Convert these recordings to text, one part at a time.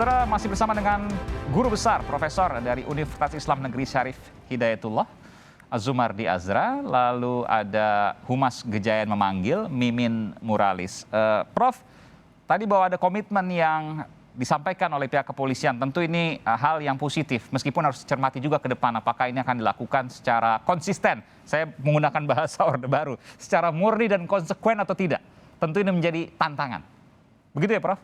Saudara masih bersama dengan guru besar Profesor dari Universitas Islam Negeri Syarif Hidayatullah, Zumardi Azra, lalu ada Humas Gejayan memanggil Mimin Muralis. Prof, tadi bahwa ada komitmen yang disampaikan oleh pihak kepolisian, tentu ini hal yang positif, meskipun harus dicermati juga ke depan apakah ini akan dilakukan secara konsisten, saya menggunakan bahasa Orde Baru, secara murni dan konsekuen atau tidak. Tentu ini menjadi tantangan. Begitu ya, Prof?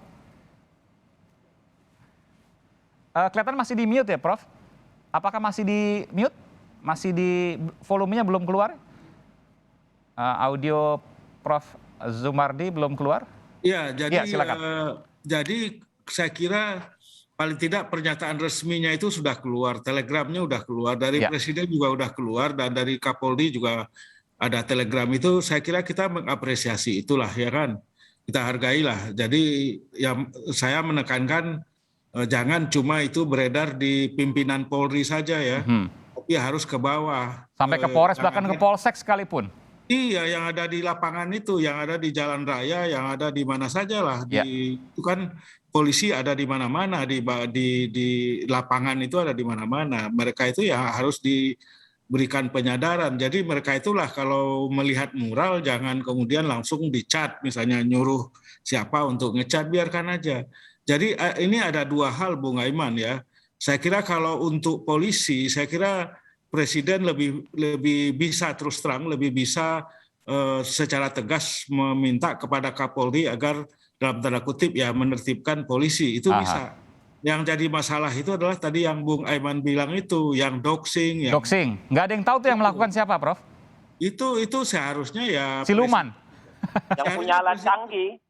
Kelihatan masih di mute ya, Prof? Apakah masih di mute? Masih di volumenya belum keluar? Audio Prof Zumardi belum keluar? Ya, jadi Ya, silakan. jadi saya kira paling tidak pernyataan resminya itu sudah keluar, telegramnya sudah keluar, dari Ya. Presiden juga sudah keluar, dan dari Kapolri juga ada telegram itu. Saya kira kita mengapresiasi itulah, ya kan? Kita hargailah. Jadi yang saya menekankan jangan cuma itu beredar di pimpinan Polri saja ya, tapi harus ke bawah. Sampai ke Polres, Yang bahkan ke ada- Polsek sekalipun. Iya, yang ada di lapangan itu, yang ada di jalan raya, yang ada di mana saja lah. Ya. Itu kan polisi ada di mana-mana, di lapangan itu ada di mana-mana. Mereka itu ya harus diberikan penyadaran. Jadi mereka itulah kalau melihat mural jangan kemudian langsung dicat, misalnya nyuruh siapa untuk ngecat, biarkan aja. Jadi ini ada dua hal, Bung Aiman ya. Saya kira kalau untuk polisi, saya kira Presiden lebih bisa terus terang, lebih bisa secara tegas meminta kepada Kapolri agar dalam tanda kutip ya menertibkan polisi, itu Aha. bisa. Yang jadi masalah itu adalah tadi yang Bung Aiman bilang itu, yang doxing, yang Doxing. Nggak ada yang tahu tuh yang melakukan siapa, Prof? itu seharusnya ya Siluman. Yang punya alat canggih.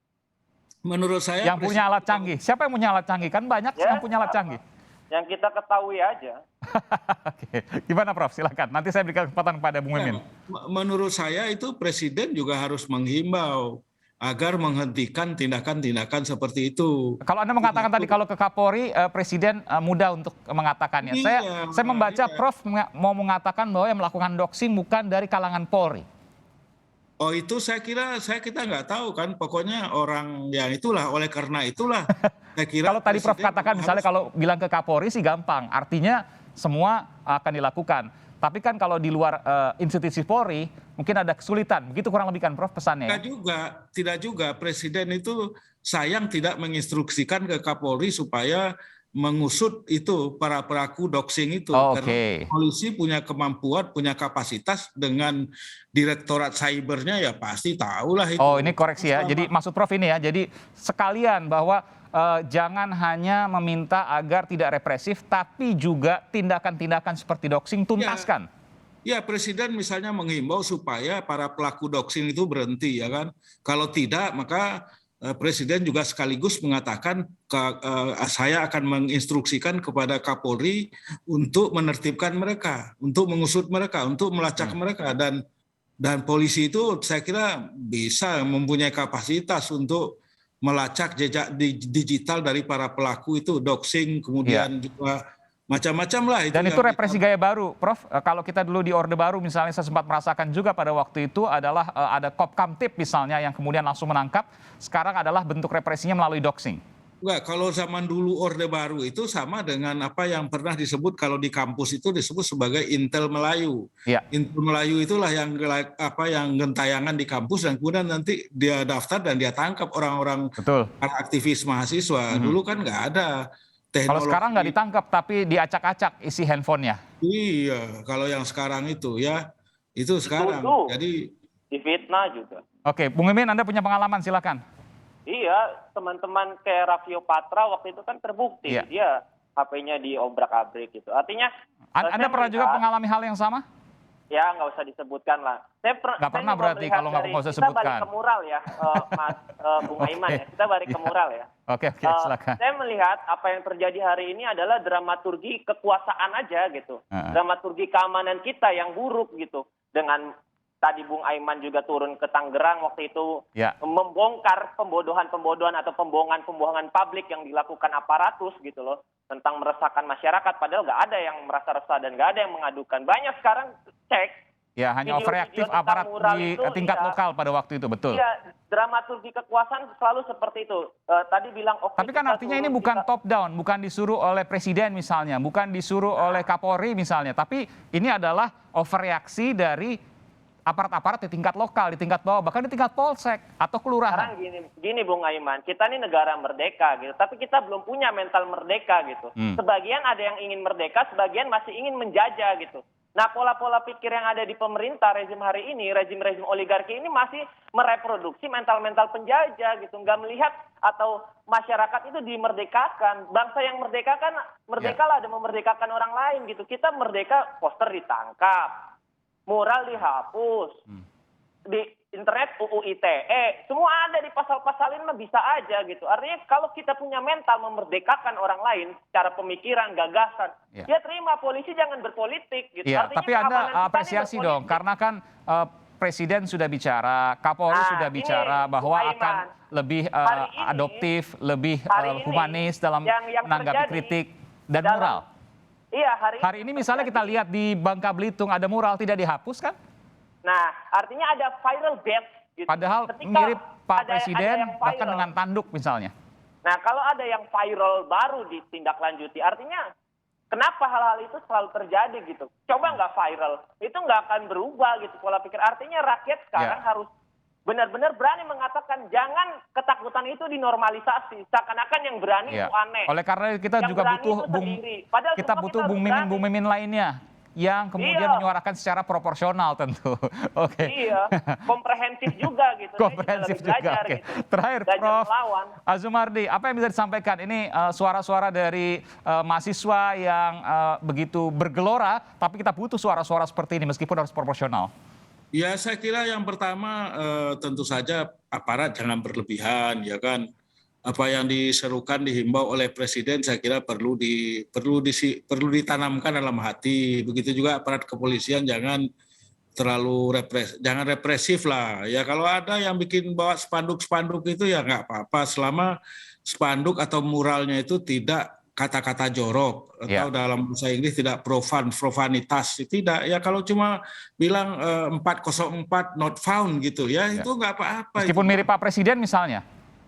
menurut saya Yang punya alat canggih. Siapa yang punya alat canggih? Kan banyak Ya, yang punya alat canggih. Yang kita ketahui aja. Oke. Gimana, Prof? Silakan. Nanti saya berikan kesempatan kepada Bung Mimin. Menurut saya itu Presiden juga harus menghimbau agar menghentikan tindakan-tindakan seperti itu. Kalau Anda mengatakan tadi kalau ke Kapolri, Presiden mudah untuk mengatakannya. Iya, Saya membaca iya. Prof mau mengatakan bahwa yang melakukan doxing bukan dari kalangan Polri. Oh, itu kita nggak tahu kan, pokoknya orang yang itulah, oleh karena itulah saya kira Kalau tadi Prof Presiden katakan misalnya harus- kalau bilang ke Kapolri sih gampang, artinya semua akan dilakukan. Tapi kan kalau di luar institusi Polri mungkin ada kesulitan. Begitu kurang lebih kan Prof pesannya ya? tidak juga Presiden itu sayang tidak menginstruksikan ke Kapolri supaya mengusut itu para pelaku doxing itu. Oh, Karena oke. polisi punya kemampuan, punya kapasitas, dengan direktorat cybernya ya pasti tahulah itu. Oh, ini koreksi ya. Jadi maksud Prof ini ya. Jadi sekalian bahwa jangan hanya meminta agar tidak represif, tapi juga tindakan-tindakan seperti doxing tuntaskan. Ya, Presiden misalnya menghimbau supaya para pelaku doxing itu berhenti, ya kan? Kalau tidak, maka Presiden juga sekaligus mengatakan saya akan menginstruksikan kepada Kapolri untuk menertibkan mereka, untuk mengusut mereka, untuk melacak mereka, dan polisi itu saya kira bisa mempunyai kapasitas untuk melacak jejak digital dari para pelaku itu doxing, kemudian juga macam-macam lah itu. Dan itu represi gaya baru, Prof. Kalau kita dulu di Orde Baru misalnya, saya sempat merasakan juga pada waktu itu adalah ada Kopkamtib misalnya yang kemudian langsung menangkap. Sekarang adalah bentuk represinya melalui doxing. Enggak, kalau zaman dulu Orde Baru itu sama dengan apa yang pernah disebut kalau di kampus itu disebut sebagai Intel Melayu. Ya. Intel Melayu itulah yang gentayangan di kampus, dan kemudian nanti dia daftar dan dia tangkap orang-orang Betul. aktivis mahasiswa. Dulu kan nggak ada Kalau teknologi. sekarang nggak ditangkap, tapi diacak-acak isi handphonenya. Iya, kalau yang sekarang itu ya, itu sekarang. Dituduh. Jadi Difitnah juga. Oke, Bung Mimin, Anda punya pengalaman, silakan. Iya, teman-teman kayak Raffio Patra waktu itu kan terbukti. Iya. Dia HP-nya diobrak-abrik gitu. Artinya... Anda saya pernah juga melihat- mengalami hal yang sama? Ya, nggak usah disebutkan lah. Nggak pernah juga berarti melihat kalau nggak usah Kita sebutkan. balik ke mural ya, Mas Bung Aiman ya. Kita balik ke mural ya. Oke, silakan. Saya melihat apa yang terjadi hari ini adalah dramaturgi kekuasaan aja gitu. Dramaturgi keamanan kita yang buruk gitu. Dengan tadi Bung Aiman juga turun ke Tangerang waktu itu, Ya. membongkar pembodohan-pembodohan atau pembohongan-pembohongan publik yang dilakukan aparatus gitu loh, tentang meresahkan masyarakat, padahal nggak ada yang merasa resah dan nggak ada yang mengadukan. Banyak sekarang cek Ya, hanya Video-video overreaktif tentang aparat mural di itu, tingkat iya. lokal pada waktu itu, betul. Iya, dramaturgi kekuasaan selalu seperti itu. Tadi bilang oke, Tapi kan kita artinya ini turun, bukan kita- top down, bukan disuruh oleh presiden misalnya, bukan disuruh oleh Kapolri misalnya, tapi ini adalah overreaksi dari aparat-aparat di tingkat lokal, di tingkat bawah, bahkan di tingkat polsek atau kelurahan. Sekarang gini Bung Aiman, kita ini negara merdeka gitu, tapi kita belum punya mental merdeka gitu. Sebagian ada yang ingin merdeka, sebagian masih ingin menjajah gitu. Nah, pola-pola pikir yang ada di pemerintah rezim hari ini, rezim-rezim oligarki ini masih mereproduksi mental-mental penjajah gitu, nggak melihat atau masyarakat itu dimerdekakan. Bangsa yang merdeka kan merdekalah ada memerdekakan orang lain gitu. Kita merdeka, poster ditangkap, mural dihapus, di internet UU ITE, semua ada di pasal-pasal ini mah bisa aja gitu. Artinya kalau kita punya mental memerdekakan orang lain secara pemikiran, gagasan, ya terima, polisi jangan berpolitik gitu. Iya, Artinya tapi Anda keamanan kita ini apresiasi berpolitik. dong, karena kan Presiden sudah bicara, Kapolri Nah, sudah ini, bicara bahwa Bung akan Aiman, lebih hari ini- adoptif, lebih hari ini humanis dalam yang menanggapi terjadi kritik dan dalam- mural. Iya, Hari ini misalnya kita lihat di Bangka Belitung ada mural tidak dihapus kan? Nah, artinya ada viral bait gitu. Padahal Ketika mirip Pak ada Presiden yang bahkan viral. dengan tanduk misalnya. Nah, kalau ada yang viral baru ditindaklanjuti, artinya kenapa hal-hal itu selalu terjadi gitu? Coba nggak viral, itu nggak akan berubah gitu pola pikir. Artinya rakyat sekarang harus benar-benar berani mengatakan jangan ketakutan itu dinormalisasi. Seakan-akan yang berani itu aneh. Oleh karena kita Yang juga berani butuh itu sendiri. Padahal kita semua butuh harus Bung berani. Mimin lainnya yang kemudian Iya. menyuarakan secara proporsional tentu. Oke. Iya, komprehensif juga gitu. Saya Komprehensif lebih juga. belajar Oke. gitu. Terakhir, Belajar Prof. melawan. Azumardi, apa yang bisa disampaikan? Ini suara-suara dari mahasiswa yang begitu bergelora, tapi kita butuh suara-suara seperti ini meskipun harus proporsional. Ya, saya kira yang pertama tentu saja aparat jangan berlebihan, ya kan. Apa yang diserukan dihimbau oleh Presiden saya kira perlu ditanamkan dalam hati. Begitu juga aparat kepolisian jangan terlalu represif lah. Ya kalau ada yang bikin bawa spanduk-spanduk itu ya nggak apa-apa selama spanduk atau muralnya itu tidak kata-kata jorok atau dalam bahasa Inggris tidak profanitas, tidak. Ya kalau cuma bilang 404 not found gitu ya, itu nggak apa-apa. Meskipun mirip Pak Presiden misalnya.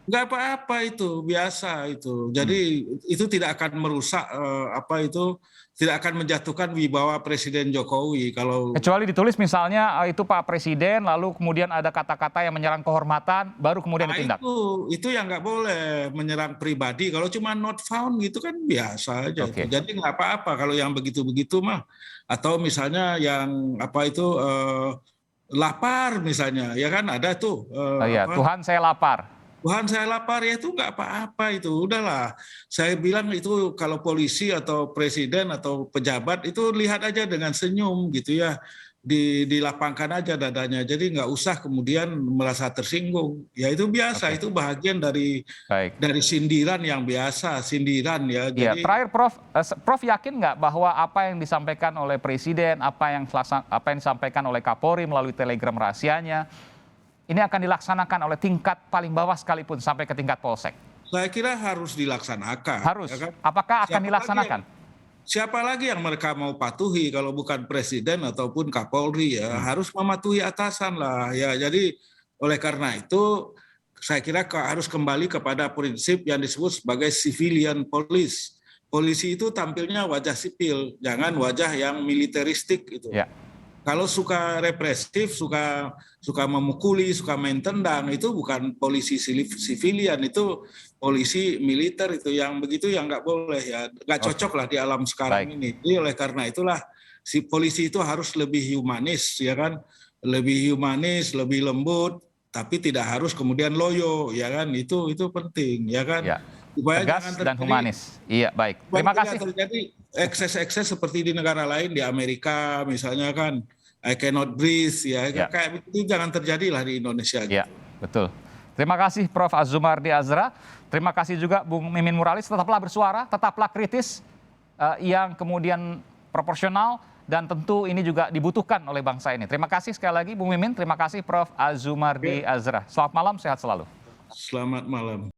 Nggak apa-apa, itu biasa itu. Jadi itu tidak akan merusak tidak akan menjatuhkan wibawa Presiden Jokowi kalau Kecuali ditulis misalnya itu Pak Presiden, lalu kemudian ada kata-kata yang menyerang kehormatan, baru kemudian ditindak. itu yang nggak boleh menyerang pribadi. Kalau cuma not found gitu kan biasa aja. Oke. Jadi nggak apa-apa kalau yang begitu-begitu mah. Atau misalnya yang lapar misalnya, ya kan ada tuh. Tuhan saya lapar. Tuhan saya lapar, ya itu nggak apa-apa itu, udahlah. Saya bilang itu kalau polisi atau presiden atau pejabat itu lihat aja dengan senyum gitu ya, dilapangkan aja dadanya, jadi nggak usah kemudian merasa tersinggung. Ya itu biasa, itu bahagian dari sindiran yang biasa, sindiran ya. Jadi, terakhir Prof yakin nggak bahwa apa yang disampaikan oleh Presiden, apa yang disampaikan oleh Kapolri melalui telegram rahasianya, ini akan dilaksanakan oleh tingkat paling bawah sekalipun sampai ke tingkat polsek? Saya kira harus dilaksanakan. Harus. Ya kan? Apakah akan dilaksanakan? Siapa lagi yang mereka mau patuhi kalau bukan Presiden ataupun Kapolri ya, harus mematuhi atasan lah ya. Jadi oleh karena itu saya kira harus kembali kepada prinsip yang disebut sebagai civilian police. Polisi itu tampilnya wajah sipil, jangan wajah yang militeristik itu. Ya. Kalau suka represif, suka memukuli, suka main tendang, itu bukan polisi sivilian, itu polisi militer itu. Yang begitu yang nggak boleh ya, nggak cocok lah di alam sekarang ini. Jadi oleh karena itulah si polisi itu harus lebih humanis, ya kan, lebih humanis, lebih lembut, tapi tidak harus kemudian loyo, ya kan, itu penting, ya kan. Ya. Tegas dan humanis. Iya, baik. Terima kasih. Terjadi ekses-ekses seperti di negara lain, di Amerika misalnya kan, I cannot breathe ya. Kayak begitu jangan terjadilah di Indonesia. Iya, betul. Terima kasih Prof. Azumardi Azra. Terima kasih juga Bung Mimin Muralis. Tetaplah bersuara, tetaplah kritis, yang kemudian proporsional, dan tentu ini juga dibutuhkan oleh bangsa ini. Terima kasih sekali lagi Bung Mimin, terima kasih Prof. Azumardi Azra. Selamat malam, sehat selalu. Selamat malam.